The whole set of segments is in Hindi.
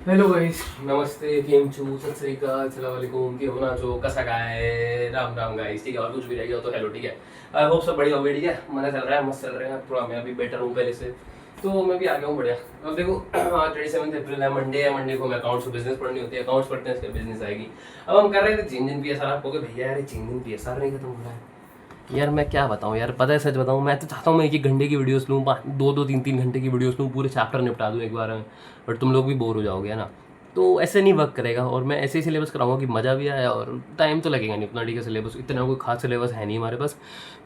हेलो गाइस, नमस्ते, केम छू, सत श्री अकाल, अस्सलाम वालेकुम, के होना जो कसा है, राम राम गाइस, ठीक है। और कुछ भी रहेगा तो हेलो, ठीक है। आई होप सब बढ़िया होगा, ठीक है। मजा चल रहा है, मस्त चल रहा है। थोड़ा मैं अभी बेटर हूँ पहले से, तो मैं भी आ गया हूँ बढ़िया। अब देखो आज 27 अप्रैल है, मंडे है। मंडे को मैं अकाउंट्स और बिजनेस पढ़नी होती है, अकाउंट्स पढ़ते हैं, इसके बिजनेस आएगी। अब हम कर रहे थे जिन पी एस आर। आपको भैया यार जिन पी एस आर नहीं खत्म हो रहा है यार। मैं क्या बताऊँ यार, पता है सच बताऊँ, मैं तो चाहता हूँ मैं 1-1 घंटे की वीडियोस लूँ, 2-2 3-3 घंटे की वीडियोस लूँ, पूरे चैप्टर निपटा दूँ एक बार में। बट तुम लोग भी बोर हो जाओगे, है ना। तो ऐसे नहीं वर्क करेगा, और मैं ऐसे ही सिलेबस कराऊंगा कि मज़ा भी आया और टाइम तो लगेगा नहीं उतना, ठीक है। सिलेबस इतना कोई खास सिलेबस है नहीं हमारे पास।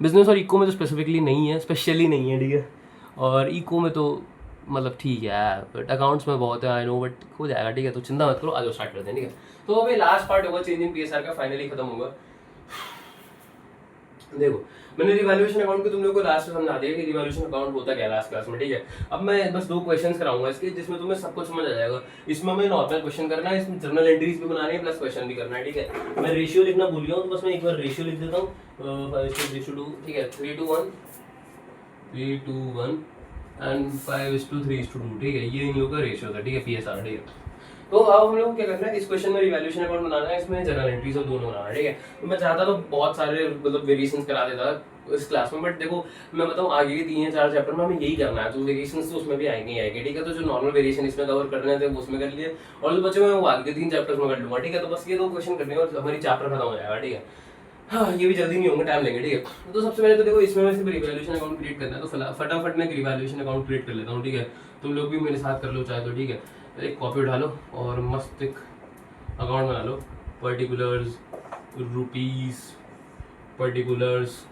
बिजनेस और इको में तो स्पेसिफिकली नहीं है, स्पेशली नहीं है, ठीक है। और इको में तो मतलब ठीक है, बट अकाउंट्स में बहुत है, आई नो, बट हो जाएगा, ठीक है। तो चिंता मत करो, आज स्टार्ट करते हैं, ठीक है। तो अभी लास्ट पार्ट होगा चेंजिंग पीएसआर का, फाइनली खत्म होगा। देखो, मैंने रिवैल्यूएशन अकाउंट को तुम लोगों को लास्ट में समझा दिया कि रिवैल्यूएशन अकाउंट होता क्या है लास्ट क्लास में, ठीक है। अब मैं बस 2 क्वेश्चंस कराऊंगा इसके, जिसमें तुम्हें सब कुछ समझ आ जाएगा। इसमें हमें नॉर्मल क्वेश्चन करना है, इसमें जर्नल एंट्रीज भी बनानी है, प्लस क्वेश्चन भी करना है, ठीक है। मैं रेशियो लिखना भूल गया हूं, तो बस मैं एक बार रेशियो लिख देता हूं, 5:2, ठीक है। 3:1 एंड 5:3:2, ठीक है। ये इन लोगों का रेशियो था, ठीक है, पीएसआर, ठीक है। तो अब हम लोग को क्या करना है, इस क्वेश्चन में रिवैल्यूएशन अकाउंट बनाना है, इसमें जनरल एंट्रीज और दोनों बनाना है, ठीक है। तो मैं चाहता तो बहुत सारे मतलब वेरिएशंस करा देता इस क्लास में, बट देखो मैं बताऊं आगे के 3 या 4 चैप्टर में हमें यही करना है, तो वेरिएशंस तो उसमें भी आएंगे ही आएंगे, ठीक है। तो जो नॉर्मल वेरिएशन इसमें कवर करने थे वो उसमें कर लिए, और जो बचे हुए वो आगे के 3 चैप्टर्स में कर लूंगा, ठीक है। तो बस ये 2 क्वेश्चन करने और हमारी चैप्टर खत्म हो जाएगा, ठीक है। हाँ, ये भी जल्दी नहीं होंगे, टाइम लेंगे, ठीक है। तो सबसे पहले तो देखो इसमें मैं सिर्फ रिवैल्यूएशन अकाउंट क्रिएट करना है, तो फटाफट मैं रिवैल्यूएशन अकाउंट क्रिएट कर लेता हूँ, ठीक है। तुम लोग भी मेरे साथ कर लो चाहे तो, ठीक है। एक कॉपी उठा लो और मस्त एक अकाउंट बना लो, पर्टिकुलर्स रुपीस, पर्टिकुलर्स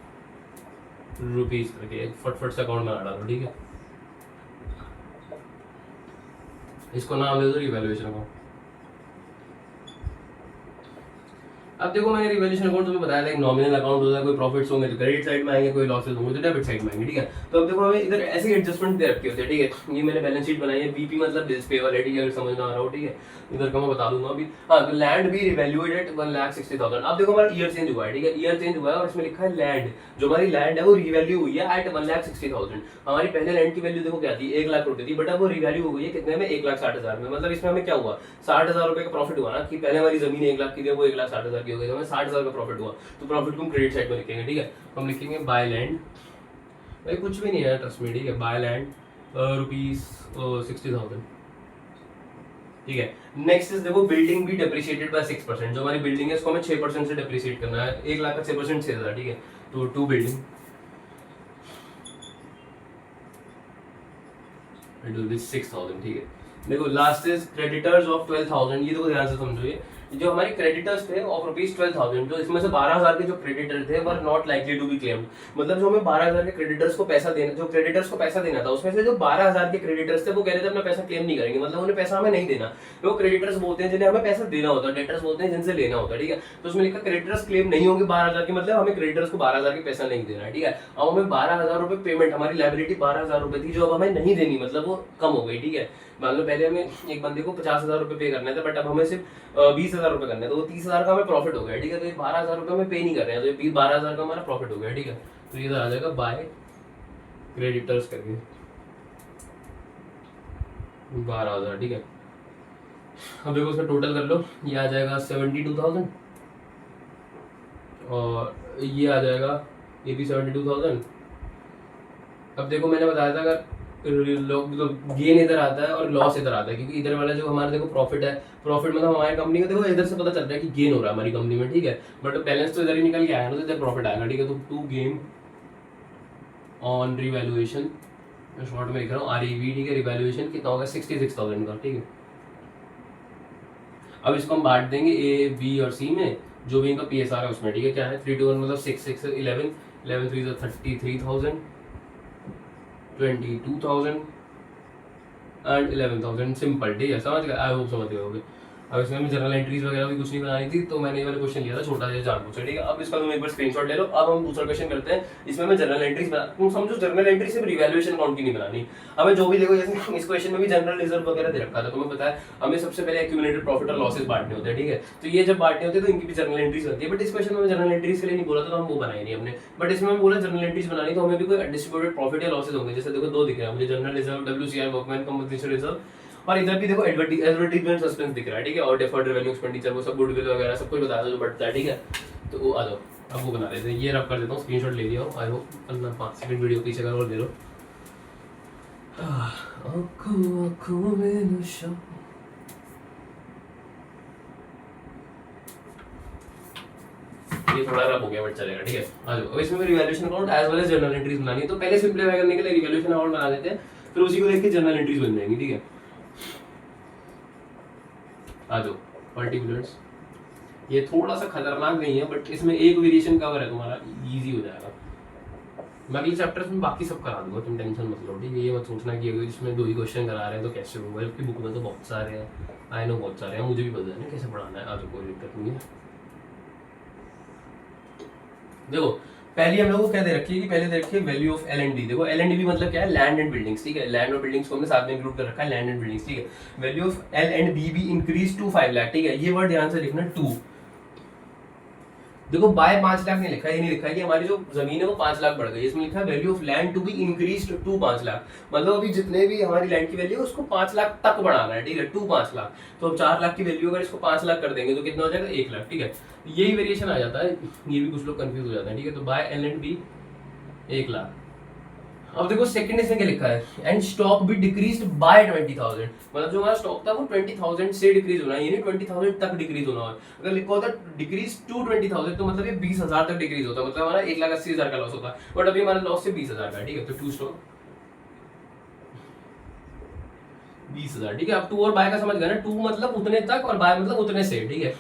रुपीस करके एक फटफट से अकाउंट बना डालो, ठीक है। इसको नाम दे दो रिवैल्यूएशन अकाउंट। अब देखो मैंने रिवैल्यूएशन अकाउंट तुम्हें बताया था, एक नॉमिनल अकाउंट होता है, कोई प्रॉफिट्स होंगे तो क्रेडिट साइड में आएंगे, कोई लॉसेस होंगे तो डेबिट साइड में आएंगे, ठीक है। तो अब देखो हमें इधर ऐसी एडजस्टमेंट दे रखी होती है, ठीक है। ये मैंने बैलेंस शीट बनाई है, बीपी मतलब बिल्स पेबल है, ठीक है, अगर समझ ना आ रहा हो, ठीक है। इधर का मैं बता दूंगा अभी। हाँ, तो लैंड भी रिवैल्यूएट एट 1,60,000। अब देखो हमारा ईयर चेंज हुआ है, ठीक है, ईयर चेंज हुआ है और इसमें लिखा है लैंड, जो हमारी लैंड है वो रिवैल्यू हुई है एट 1,60,000। हमारी पहले लैंड की वैल्यू देखो क्या थी, 1,00,000 रुपए थी, बट अब वो रिवैल्यू हो गई है कितने में, 1,60,000 में। मतलब इसमें हमें क्या हुआ, 60,000 रुपए का प्रॉफिट हुआ ना, कि पहले हमारी जमीन 1,00,000 की थी, वो 1,60,000 की हो गई, तो हमें 60,000 का प्रॉफिट हुआ। तो प्रॉफिट को हम क्रेडिट साइड में लिखेंगे, ठीक है। तो हम लिखेंगे बाय लैंड, भाई कुछ भी नहीं है ट्रस्ट में, ठीक है। बाय लैंड ₹60,000, ठीक है। नेक्स्ट इज देखो बिल्डिंग भी डेप्रिशिएटेड बाय 6%। जो हमारी बिल्डिंग है इसको हमें 6% से डेप्रिशिएट करना है, 1,00,000 का 6% 6,000, ठीक है। तो 2 बिल्डिंग इट विल बी 6,000, ठीक है। देखो लास्ट इज क्रेडिटर्स ऑफ 12,000। ये देखो ध्यान से समझो, ये जो हमारे क्रेडिटर्स थे ऑफ ₹12,000, तो इसमें से 12,000 के जो क्रेडिटर थे were not likely to be claimed. मतलब जो हमें 12,000 के क्रेडिटर्स को पैसा देना, जो क्रेडिटर्स को पैसा देना था, उसमें से जो 12,000 के क्रेडिटर्स थे वो कह रहे थे अपना पैसा क्लेम नहीं करेंगे, मतलब उन्हें पैसा हमें नहीं देना। वो क्रेडिटर्स बोलते हैं जिन्हें हमें पैसा देना होता है, डेटर्स बोलते हैं जिनसे लेना होता है, ठीक है। तो उसमें लिखा क्रेडिटर्स क्लेम नहीं होंगे 12,000 के, मतलब हमें क्रेडिटर्स को 12,000 के पैसा नहीं देना है, ठीक है। अब हमें 12,000 रुपए पेमेंट, हमारी लायबिलिटी 12,000 रुपए थी जो अब हमें नहीं देनी, मतलब वो कम हो गई, ठीक है। मान लो पहले हमें एक बंदे को 50,000 रुपए पे करने थे, बट अब हमें सिर्फ 20,000 रुपए करने, तो वो 30,000 का हमें प्रॉफिट हो गया, ठीक है। तो ये 12,000 रुपए हमें पे नहीं कर रहे हैं, तो ये 12,000 का हमारा प्रॉफिट हो गया, ठीक है। तो ये आ जाएगा बाय क्रेडिटर्स करके 12,000, ठीक है। अब देखो उसका टोटल कर लो, ये आ जाएगा 72,000 और ये आ जाएगा ये भी 72,000। अब देखो मैंने बताया था अगर गेन इधर आता है और लॉस इधर आता है, क्योंकि इधर वाला जो हमारा देखो प्रॉफिट है, प्रॉफिट मतलब हमारी कंपनी को देखो इधर से पता चल रहा है कि गेन हो रहा है हमारी कंपनी में, ठीक है। बट बैलेंस तो इधर ही निकल के आया ना, तो इधर प्रॉफिट आएगा, ठीक है। तो to gain on revaluation, short में लिख रहा हूँ REV, ठीक है। रिवैल्यूएशन कितना होगा 66,000 का, ठीक है। अब इसको हम बांट देंगे A, B और C में, जो भी इनका PSR है उसमें, ठीक है। क्या है 3 to 1 मतलब 6 6 11 11 3 33,000, 22,000 एंड 11,000, सिंपल, ठीक है। समझ गए, आई होप समझ गए होगे। अब इसमें जनरल एंट्रीज वगैरह भी कुछ नहीं बनानी थी, तो मैंने ये वाला क्वेश्चन लिया था छोटा सा जान पूछा, ठीक है। अब इसका तुम एक बार स्क्रीनशॉट ले लो। अब हम दूसरा क्वेश्चन करते हैं, इसमें मैं जनरल एंट्रीज बना, तुम समझो जनरल एंट्री सिर्फ रिवैल्यूएशन अकाउंट की नहीं बनानी, हमें जो भी देखो, जैसे इस क्वेश्चन में भी जनरल रिजर्व वगैरह दे रखा था, तुम्हें पता है हमें सबसे पहले एक्यूमुलेटेड प्रॉफिट और लॉसेस बांटने होते हैं, ठीक है। तो ये जब बांटने होते हैं तो इनकी भी जनरल एंट्रीज होती है, बट इस क्वेश्चन में जनरल एंट्रीज के लिए नहीं बोला था, तो हम वो बनाए नहीं हमने। बट इसमें मैं बोला जनरल एंट्रीज बनानी, तो हमें भी कोई डिस्ट्रीब्यूटेड प्रॉफिट या लॉसेस होंगे, जैसे देखो 2 दिख रहे हैं मुझे, general reserve, WCR workman compensation reserve और इधर भी देखो एडवर्टीजमेंट सस्पेंस दिख रहा है, ठीक है, और डेफर्ड रेवेन्यू एक्सपेंडिचर वो सब गुडविल वगैरह सब कुछ बता दो जो बढ़ता है, ठीक है। तो वो आ जाओ, अब वो बना लेते हैं, ये रब कर देता हूँ, स्क्रीनशॉट ले लिया हो, आई होप 5 सेकंड वीडियो पीछे कर और ले लो। आँखों आँखों में नशा, ये थोड़ा रब हो गया बट चलेगा, ठीक है। आ जाओ, अब इसमें revaluation account as well as journal entries बनानी है, तो पहले सिंपलीफाई करने के लिए रिवैल्यूएशन अकाउंट बना लेते हैं, फिर उसी को देख के जर्नल एंट्रीज बन जाएंगी, ठीक है। आ जाओ पर्टिकुलर्स, ये थोड़ा सा खतरनाक नहीं है बट इसमें एक वेरिएशन कवर है, तुम्हारा इजी हो जाएगा। मैं अगले चैप्टर्स में बाकी सब करा दूंगा, तुम टेंशन मत लो, ठीक है। ये मत सोचना कि अगर इसमें 2 ही क्वेश्चन करा रहे हैं तो कैसे होगा, जबकि बुक में तो बहुत सारे हैं, आई नो बहुत सारे हैं, मुझे भी पता है ना कैसे पढ़ाना है। आ जाओ, कोई दिक्कत नहीं है। देखो पहली हम लोग को क्या दे रखी है कि पहले दे रखी है वैल्यू ऑफ L&D। देखो L&D मतलब क्या है, लैंड एंड बिल्डिंग्स, ठीक है। लैंड और बिल्डिंग्स को हमने साथ में इंक्लूड कर रखा है, लैंड एंड बिल्डिंग्स, ठीक है। वैल्यू ऑफ L&B भी इंक्रीज टू 5 लाख, ठीक है। ये वर्ड ध्यान से लिखना 2। देखो बाय 5 लाख नहीं लिखा है, ये नहीं लिखा है कि हमारी जो जमीन है वो 5 लाख बढ़ गई, इसमें लिखा है value of land to be increase to 5 lakh, मतलब अभी जितने भी हमारी लैंड की वैल्यू है उसको 5 लाख तक बढ़ाना है, ठीक है, टू 5 लाख। तो अब 4 लाख की वैल्यू अगर इसको 5 लाख कर देंगे तो कितना हो जाएगा, 1 लाख, ठीक है। यही वेरिएशन आ जाता है, ये भी कुछ लोग कंफ्यूज हो जाते हैं, ठीक है। तो बाय L&B 1 लाख। अब देखो सेकंड इसमें क्या लिखा है, एंड स्टॉक भी डिक्रीज बाय 20,000, मतलब जो हमारा स्टॉक था वो 20,000 से डिक्रीज होना है, यानी 20,000 तक डिक्रीज होना है। अगर लिखा होता डिक्रीज टू 20,000 तो मतलब ये 20,000 तक डिक्रीज होता है, मतलब हमारा 1,80,000 का लॉस होता है, बट अभी हमारा लॉस से 20,000 का, ठीक है। तो टू स्टॉक 20,000, ठीक है। अब टू और बाय का समझ गए ना, टू मतलब उतने तक और बाय मतलब उतने से, ठीक है।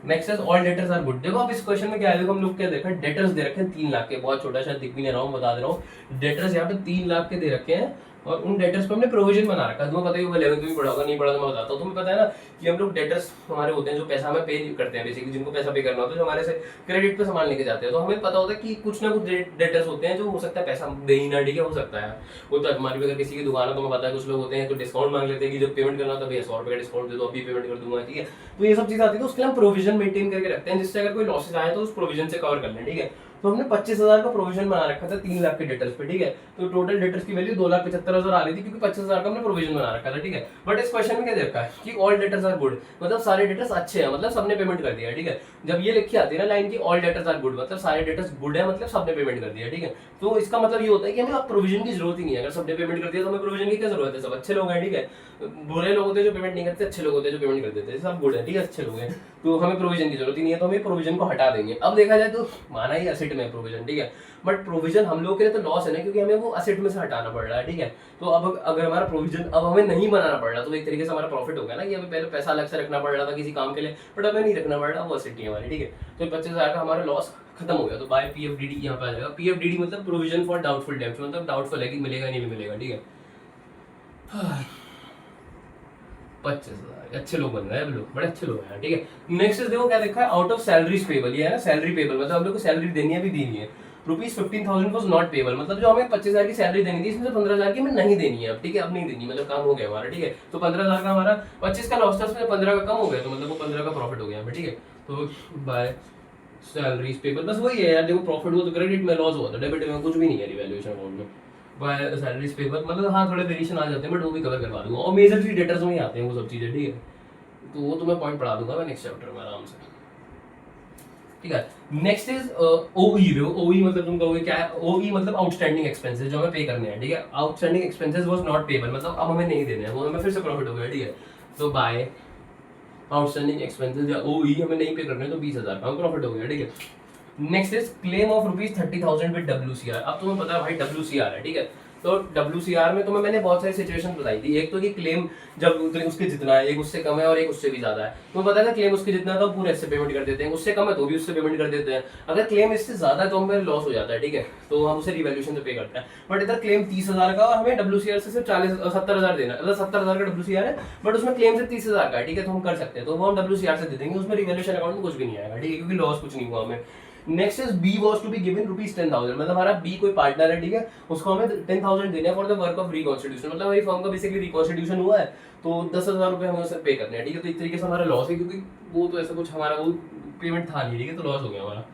Next is all debtors are good. देखो अब इस क्वेश्चन में क्या है, देखो हम लोग क्या देखा है, डेटर्स दे रखे हैं 3 लाख के, बहुत छोटा शायद दिख भी नहीं रहा हूँ, बता दे रहा हूँ। डेटर्स यहाँ पे 3 लाख के दे रखे हैं और उन डेटर्स पे हमने प्रोविजन बना रखा है। तुम्हें पता है वो 11th में पढ़ा होगा, नहीं पढ़ा तो मैं बताता हूँ। तुम्हें पता है ना कि हम लोग डेटर्स हमारे होते हैं जो पैसा हमें पे करते हैं, बेसिकली जिनको पैसा पे करना होता है, जो हमारे से क्रेडिट पे सामान लेके जाते हैं, तो हमें पता होता है कि कुछ ना कुछ डेटर्स होते हैं जो हो सकता है पैसा दे ही ना, ठीक है, हो सकता है वो तो हमारी भी। अगर किसी की दुकान है तो हमें पता है कुछ लोग होते हैं तो डिस्काउंट मांग लेते हैं कि जब पेमेंट करना होता है भैया 100 रुपये का डिस्काउंट दे दो, अभी पेमेंट कर दूंगा, ठीक है। तो ये सब चीजें आती है, तो उसके लिए हम प्रोविजन मेंटेन करके रखते हैं, जिससे अगर कोई लॉसेस आए तो उस प्रोविजन से कवर कर लें, ठीक है। तो हमने 25,000 का प्रोविजन बना रखा था 3 लाख के डेटर्स पे, ठीक है। तो टोटल डेटर्स की वैल्यू 2,75,000 आ रही थी, क्योंकि 25,000 का हमने प्रोविजन बना रखा था, ठीक है। बट इस क्वेश्चन में क्या दे रखा है कि ऑल डेटर्स आर गुड, मतलब सारे डेटर्स अच्छे हैं, मतलब सबने पेमेंट कर दिया, ठीक है। जब ये लिखी आती है ना लाइन की ऑल डेटर्स आर गुड, मतलब सारे डेटर्स गुड है, मतलब सबने पेमेंट कर दिया, ठीक है। तो इसका मतलब ये होता है कि हमें अब प्रोविजन की जरूरत ही नहीं है, अगर सबने पेमेंट कर दिया तो हमें प्रोविजन की क्या जरूरत है, सब अच्छे लोग हैं, ठीक है। बुरे लोग होते हैं जो पेमेंट नहीं करते, अच्छे लोग होते हैं जो पेमेंट कर देते हैं, सब गुड है, ठीक है, अच्छे लोग हैं, तो हमें प्रोविजन की जरूरत ही नहीं है, तो हमें प्रोविजन को हटा देंगे। अब देखा जाए तो माना ही असेट में प्रोविजन, ठीक है, बट प्रोविजन हम लोग के लिए तो लॉस है ना, क्योंकि हमें वो असेट में से हटाना पड़ रहा है, ठीक है। तो अब अगर हमारा प्रोविजन अब हमें नहीं बनाना पड़ रहा तो एक तरीके से हमारा प्रॉफिट हो गया ना, कि हमें पहले पैसा अलग से रखना पड़ रहा था किसी काम के लिए, बट हमें नहीं रखना पड़ रहा, वो असेट ही हमारी, ठीक है। तो 25,000 का हमारा लॉस खत्म हो गया। तो बाय PFDD यहाँ पे आ जाएगा। PFDD मतलब प्रोविजन फॉर डाउटफुल डेब्ट्स, मतलब डाउटफुल है कि मिलेगा नहीं मिलेगा, ठीक है। 25,000 अच्छे लोग बन रहे हैं, लोग बड़े अच्छे लोग हैं, ठीक है। नेक्स्ट देखो क्या देखा है, आउट ऑफ सैलरीज पेबल, ये है ना सैलरी पेबल, मतलब हम लोग को सैलरी देनी है भी देनी है। ₹15,000 वॉज नॉट पेबल, मतलब जो हमें 25,000 की सैलरी देनी थी इसमें से 15,000 की हमें नहीं देनी है अब, ठीक है, अब नहीं देनी, मतलब काम हो गया हमारा, ठीक है। तो 15,000 का हमारा 25 का लॉस था, उसमें 15 का कम हो गया, तो मतलब वो 15 का प्रॉफिट हो गया हमें, ठीक है। तो बाय सैलरीज पेबल बस वही है यार, देखो प्रॉफिट हुआ तो क्रेडिट में, लॉस हुआ तो डेबिट में, कुछ भी नहीं है रिवैल्यूएशन अकाउंट में। बाय सैलरीज पेबल मतलब हाँ थोड़े वेरिएशन आ जाते हैं, बट वो भी कवर करवा दूंगा, और मेजरली डेटर्स में ही आते हैं वो सब चीजें, ठीक है। तो वो तुम्हें पॉइंट पढ़ा दूंगा मैं नेक्स्ट चैप्टर में आराम से, ठीक है। Next is OE। OE मतलब तुम कहोगे क्या है, OE मतलब आउटस्टैंडिंग एक्सपेंसेस जो हमें पे करने हैं, ठीक है। Outstanding expenses was not payable, मतलब अब हमें नहीं देने हैं, वो हमें फिर से प्रॉफिट हो गया, ठीक है। तो बाय आउटस्टैंडिंग एक्सपेंसेस या OE हमें नहीं पे करने, तो 20,000 का प्रॉफिट हो गया, ठीक है। Next is claim of ₹30,000 with WCR। अब तुम्हें पता है भाई WCR है, ठीक है। तो WCR में तुम्हें मैंने बहुत सारी सिचुएशन बताई थी, एक तो कि क्लेम जब उसके जितना है, एक उससे कम है और एक उससे भी ज्यादा है। तुम्हें पता है ना क्लेम उसके जितना तो पूरे इससे पेमेंट कर देते हैं, उससे कम है तो भी उससे पेमेंट कर देते हैं। अगर क्लेम इससे ज्यादा है तो हमें लॉस हो जाता है, ठीक है, तो हम उसे रिवैल्यूएशन से पे करते हैं। बट इधर क्लेम 30,000 का और हमें WCR से सिर्फ 70,000 देना, मतलब 70,000 का WCR है, बट उसमें क्लेम से 30,000 का है, ठीक है, तो हम कर सकते हैं, तो वो हम WCR से दे देंगे, उसमें रिवैल्यूएशन अकाउंट में कुछ भी नहीं आएगा, ठीक है, क्योंकि लॉस कुछ नहीं हुआ हमें। Next is B was to be given ₹10,000, मतलब हमारा B कोई पार्टनर है, ठीक है, उसको हमें 10,000 देने हैं for the work of reconstitution, मतलब हमारी फर्म का बेसिकली रिकॉन्स्टिट्यूशन हुआ है, तो 10,000 रुपए हमें उसे पे करने हैं, ठीक है। तो एक तरीके से हमारा लॉस है, क्योंकि वो तो ऐसा कुछ हमारा वो पेमेंट था नहीं, ठीक है, तो लॉस हो गया हमारा।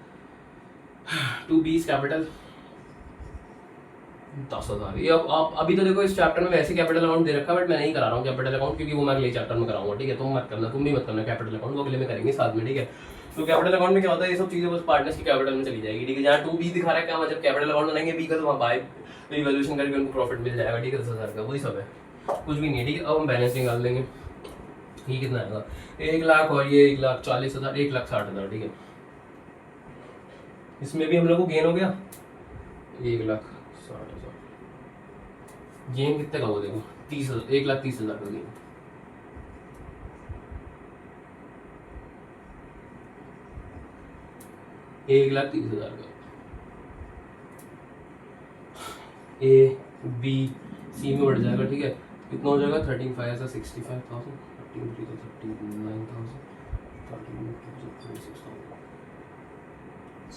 टू बीज कैपिटल 10,000 ये अब आप अभी तो देखो इस चैप्टर में वैसे कैपिटल अकाउंट दे रखा है, बट मैं नहीं करा रहा हूँ कैपिटल अकाउंट, क्योंकि वो मैं अगले चैप्टर में कराऊंगा, ठीक है। तुम मत करना, तुम भी मत करना कैपिटल अकाउंट, वो अगले में करेंगे साथ में, ठीक है। तो कैपिटल अकाउंट में क्या होता है, ये सब चीजें बस पार्टनर्स की कैपिटल में चली जाएगी, ठीक है। जहाँ 2B दिखा रहा है, क्या जब कैपिटल अकाउंट बनाएंगे B का, तो वहाँ बाय रिवैल्यूएशन करके उनको प्रॉफिट मिल जाएगा, ठीक है, 10,000 का, वही सब है, कुछ भी नहीं है, ठीक है। अब हम बैलेंस निकाल देंगे, ये कितना आएगा, 1 लाख और ये 1,40,000, 1,60,000, ठीक है। इसमें भी हम लोग को गेन हो गया 1,60,000, गेन कितने का हो, देखो 1,30,000 का गेन, $1,30,000 का। A B C में बढ़ जाएगा, ठीक है। कितना हो जाएगा, 13,500 65,000, 13,300 39,000, 13,200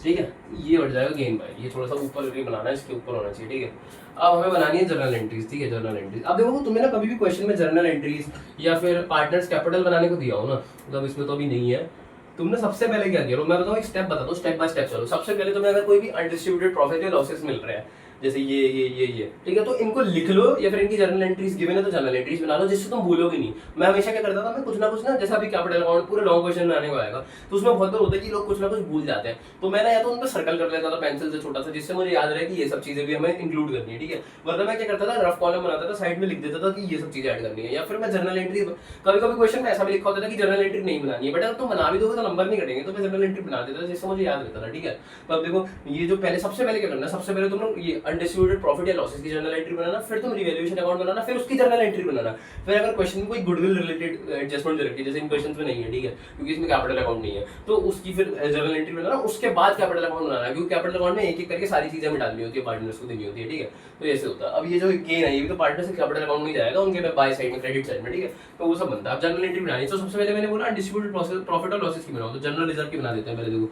ठीक है। ये बढ़ जाएगा गेन बाय, ये थोड़ा सा ऊपर करके बनाना है, इसके ऊपर होना चाहिए, ठीक है। अब हमें बनानी है जर्नल एंट्रीज, ठीक है, जर्नल एंट्रीज। अब देखो तुम्हें ना कभी भी क्वेश्चन में जर्नल एंट्रीज या फिर पार्टनर्स कैपिटल बनाने को दिया हो ना, मतलब इसमें तो अभी नहीं है, तुमने सबसे पहले क्या किया, मैं बताऊँ एक स्टेप बताता हूँ, स्टेप बाय स्टेप चलो। सबसे पहले तुम्हें अगर कोई भी अनडिस्ट्रीब्यूटेड प्रॉफिट या लॉसेस मिल रहे हैं, जैसे ये ठीक है, तो इनको लिख लो, या फिर इनकी जर्नल एंट्रीज गिवन है तो जर्नल एंट्रीज बना लो, जिससे तुम भूलोगे नहीं। मैं हमेशा क्या करता था, मैं कुछ ना जैसा अभी कैपिटल अकाउंट पूरे लॉन्ग क्वेश्चन बनाने को आएगा, तो उसमें बहुत बार होता है कि लोग कुछ ना कुछ भूल जाते हैं, तो मैं ना या तो उन पर सर्कल कर लेता था पेंसिल से छोटा सा, जिससे मुझे याद रहे कि ये सब चीजें भी हमें इंक्लूड करनी है, ठीक है। वरना मैं क्या करता था, रफ कॉलम बनाता था, साइड में लिख देता था कि ये सब चीजें ऐड करनी है, या फिर मैं जर्नल एंट्री, कभी कभी क्वेश्चन में ऐसा भी लिखा होता था कि जर्नल एंट्री नहीं बनानी है, बट अगर तुम बना भी दोगे तो नंबर नहीं कटेंगे, तो मैं जर्नल एंट्री बना देता था, जिससे मुझे याद रहता था, ठीक है। तो अब देखो, ये जो पहले सबसे पहले क्या करना है, सबसे पहले तुम लोग ये अनडिस्ट्रीब्यूटेड प्रॉफिट या लॉसेस की जर्नल एंट्री बनाना, फिर तुम रिवैल्यूएशन अकाउंट बनाना, फिर उसकी जर्नल एंट्री बनाना। फिर अगर क्वेश्चन में कोई गुडविल रिलेटेड एडजस्टमेंट दे रखी है, जैसे इन क्वेश्चंस में नहीं है, ठीक है, क्योंकि इसमें कैपिटल अकाउंट नहीं है, तो उसकी फिर जर्नल एंट्री बनाना, उसके बाद कैपिटल अकाउंट बनाना, क्योंकि कैपिटल अकाउंट में एक एक करके सारी चीजें डालनी होती है, पार्टनर्स को देनी होती है, ठीक है। तो ऐसे होता है। अब ये जो गेन है, ये भी तो पार्टनर से कैपिटल अकाउंट में जाएगा, उनके बाय साइड में, क्रेडिट साइड में, ठीक है। तो वो सब बनता है। अब जर्नल एंट्री बनानी, तो सबसे पहले मैंने बोला डिस्ट्रीब्यूटेड प्रॉफिट और लॉसेस की बनाओ, तो जनरल रिजर्व की बना देते हैं। पहले देखो,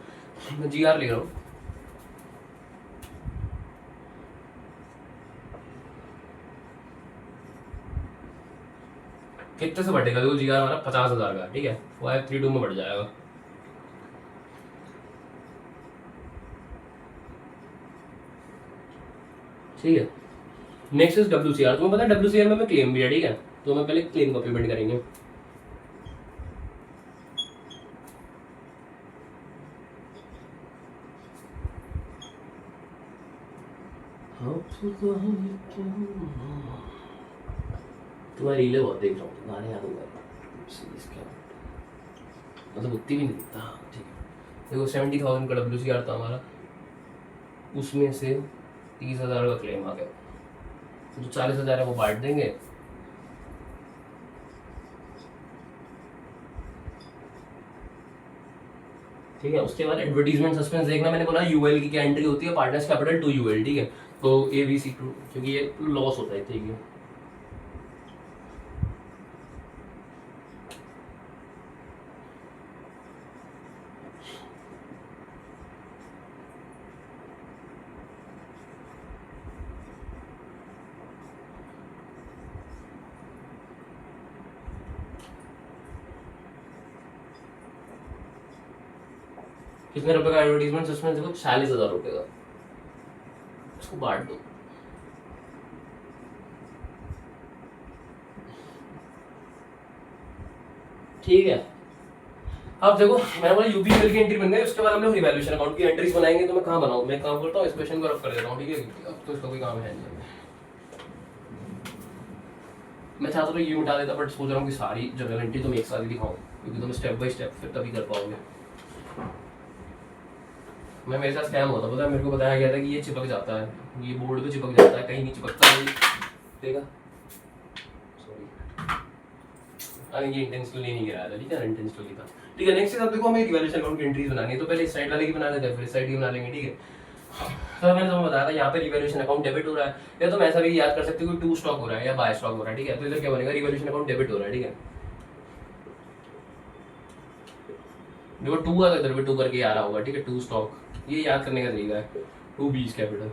मैं GR लिख रहा हूँ, कितने से बढ़ेगा, देखो GR हमारा 50,000 का, ठीक है, 532 में बढ़ जाएगा, ठीक है। Next is WCR। तुम्हें पता है WCR में क्लेम भी है, ठीक है, तो मैं पहले क्लेम का पेमेंट करेंगे। तुम्हारी रीलें बहुत देख रहा हूँ, गाने याद होगा, मतलब उतनी भी नहीं दिखता, ठीक है। देखो 70,000 का WCR था हमारा, उसमें से 30,000 का क्लेम आ गया, तो 40,000 है वो बांट देंगे, ठीक है। उसके बाद एडवर्टीजमेंट सस्पेंस देखना, मैंने बोला UL की क्या एंट्री होती है, पार्टनर्स कैपिटल टू UL, ठीक है, तो ABC2, क्योंकि ये लॉस होता है, ठीक है। कितने रुपए का एडवर्टीजमेंट सस्पेंस, देखो 40,000 रुपए का, इसको बांट दो, ठीक है। अब देखो, मैंने बोला UPL की एंट्री बन गई, उसके बाद हम लोग रिवैल्यूएशन अकाउंट की एंट्रीज बनाएंगे, तो मैं कहाँ बनाऊँ, मैं काम करता हूँ, इस क्वेश्चन को रफ कर देता हूँ, ठीक है, अब तो इसका कोई काम है नहीं। मैं चाहता तो ये मिटा देता, बट सोच रहा हूँ कि सारी जर्नल एंट्री तुम एक साथ ही दिखाऊँ, क्योंकि तुम स्टेप बाय स्टेप फिर तभी कर पाओगे। मैं मेरे साथ स्कैम होता, पता है, मेरे को बताया गया था कि ये चिपक जाता है, ये बोर्ड पे चिपक जाता है, कहीं नहीं चिपकता, देखा, सॉरी, अरे ये इंटेंशनली नहीं गिराया था, ठीक है, इंटेंशनली था, ठीक है। नेक्स्ट अब देखो, हमें रिवैल्यूएशन अकाउंट की एंट्रीज बनानी है, तो पहले इस साइड वाले की बना लेते हैं, फिर इस साइड की बना लेंगे, ठीक है। तो मैंने तुम्हें बताया था, यहाँ पे रिवैल्यूएशन अकाउंट डेबिट हो रहा है, या तुम ऐसा भी याद कर सकते हो कि 2 स्टॉक हो रहा है या बाय स्टॉक हो रहा है, ठीक है। तो इधर क्या बनेगा, रिवैल्यूएशन अकाउंट डेबिट हो रहा है, ठीक है। देखो 2 है, इधर भी 2 करके आ रहा होगा, ठीक है, 2 स्टॉक, ये याद करने का तरीका है, 2B कैपिटल।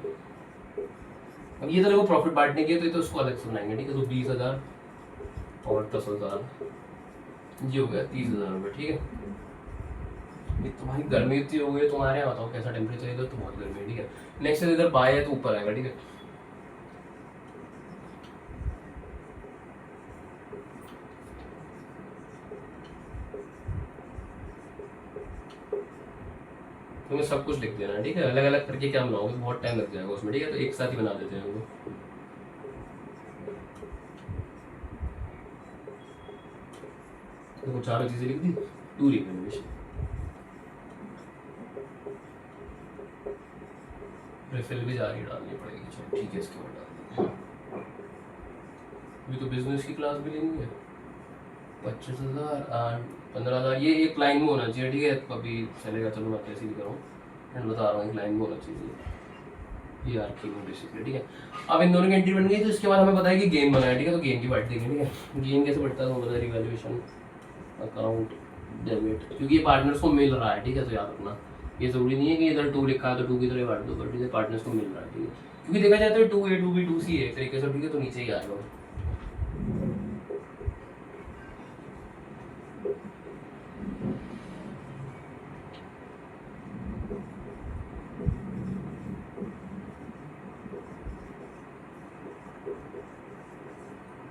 अब ये तो देखो प्रॉफिट बांटने की है, तो ये तो उसको अलग से बनाएंगे, ठीक है। तो 20,000 और 10,000, ये हो गया 30,000 रुपये, ठीक है। ये तुम्हारी गर्मी इतनी हो गई, तुम्हारे यहाँ बताओ कैसा टेम्परेचर है इधर, तो बहुत गर्मी है, ठीक है। नेक्स्ट इधर बाय है तो ऊपर आएगा, ठीक है। तुम्हें सब कुछ लिख देना, ठीक है, अलग अलग करके क्या बनाओगे, बहुत टाइम लग जाएगा उसमें, ठीक है, तो एक साथ ही बना देते हैं उनको। देखो चारों चीजें लिख दी, टू रिवेल्यूएशन, रिफिल भी जारी डालनी पड़ेगी, चलो ठीक है, इसके बाद डाल देंगे। अभी तो बिजनेस की क्लास भी लेंगे, 25,000 और 15,000, ये एक लाइन में होना चाहिए, ठीक है, अभी चलेगा, चलो मैं कैसे भी करूँ, एंड बता रहा हूँ, एक लाइन में होना चाहिए ये आर में बेसिकली, ठीक है। अब इन दोनों की एंट्री बन गई, तो इसके बाद हमें पता है कि गेम बना है, ठीक है, तो गेम की बात देखेंगे, ठीक है। गेम कैसे बढ़ता है वो पता है, रिवैल्यूएशन अकाउंट डेबिट, क्योंकि ये पार्टनर्स को मिल रहा है, ठीक है, तो याद रखना, ये जरूरी नहीं है कि इधर 2 लिखा है तो 2 की तरह बांट दो, बट इधर पार्टनर्स को मिल रहा है, ठीक है, क्योंकि देखा जाता है 2A 2B 2C एक तरीके से, ठीक है, तो नीचे ही आएगा,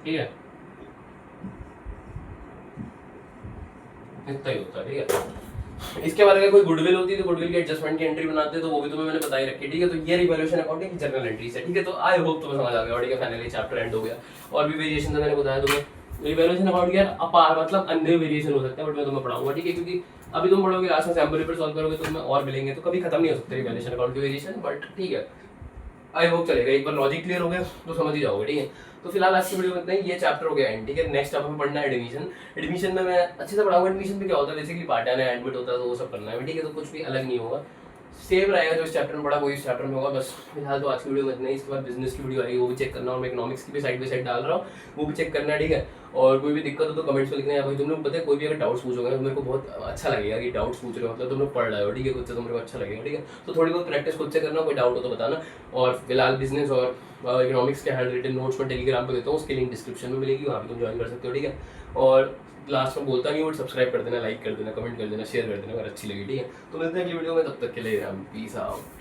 ठीक है, इतना ही होता है, ठीक है। इसके बाद अगर कोई गुडविल होती है तो गुडविल की एडजस्टमेंट की एंट्री बनाते हैं, तो वो भी तुम्हें मैंने बताई रखी है, ठीक है। तो ये रिवैल्यूएशन अकाउंटिंग की जनरल एंट्री है, ठीक है, तो आई होप तुम्हें समझ आ गया, ठीक है, फाइनली चैप्टर एंड हो गया। और भी वेरिएशन तो मैंने बताया तुम्हें, रिवैल्यूएशन अकाउंट यार अपार मतलब अन्य वेरिएशन हो सकता है, बट मैं तुम्हें पढ़ाऊंगा, ठीक है, क्योंकि अभी तुम पढ़ोगे, आज में सैम्पल पेपर सॉल्व करोगे तो तुम्हें और मिलेंगे, तो कभी खत्म नहीं हो सकते रिवैल्यूएशन अकाउंट की वेरिएशन, बट ठीक है, आई होप चलेगा, एक बार लॉजिक क्लियर हो गया तो समझ ही जाओगे, ठीक है। तो फिलहाल आज की वीडियो में इतना ही, ये चैप्टर हो गया एंड, ठीक है। नेक्स्ट अब हमें पढ़ना है एडमिशन। एडमिशन में मैं अच्छे से पढ़ाऊंगा, एडमिशन में क्या होता है, बेसिकली पार्ट आना है, एडमिट होता है, तो वो सब करना है, ठीक है, तो कुछ भी अलग नहीं होगा, सेम रहेगा जो इस चैप्टर में पढ़ा, वो इस चैप्टर में होगा, बस फिलहाल तो आज की वीडियो में इतना ही। इसके बाद बिजनेस की वीडियो आएगी, वो भी चेक करना, और मैं इकोनॉमिक्स की भी साइड बाई साइड डाल रहा हूँ, वो भी चेक करना है, ठीक है। और कोई भी दिक्कत हो तो कमेंट्स में लिखना है, भाई तुम लोग पता है कोई भी अगर डाउट्स पूछोगे तो मेरे को बहुत अच्छा लगेगा कि डाउट्स पूछ रहे हो, मतलब तुम लोग पढ़ रहे हो, ठीक है, खुद से, तो मेरे को अच्छा लगेगा, ठीक है। तो थोड़ी बहुत प्रैक्टिस खुद से करना, कोई डाउट हो तो बताना। और फिलहाल बिजनेस और इकोनॉमिक्स के हैंड रिटन नोट्स में टेलीग्राम पे देता हूँ, उसकी लिंक डिस्क्रिप्शन में मिलेगी, वहाँ पे तुम ज्वाइन कर सकते हो, ठीक है। और लास्ट में बोलता नहीं, बट सब्सक्राइब कर देना, लाइक कर देना, कमेंट कर देना, शेयर कर देना अगर अच्छी लगी, ठीक है। तो मिलते हैं अगली वीडियो में, तब तक के लिए पीस आउट।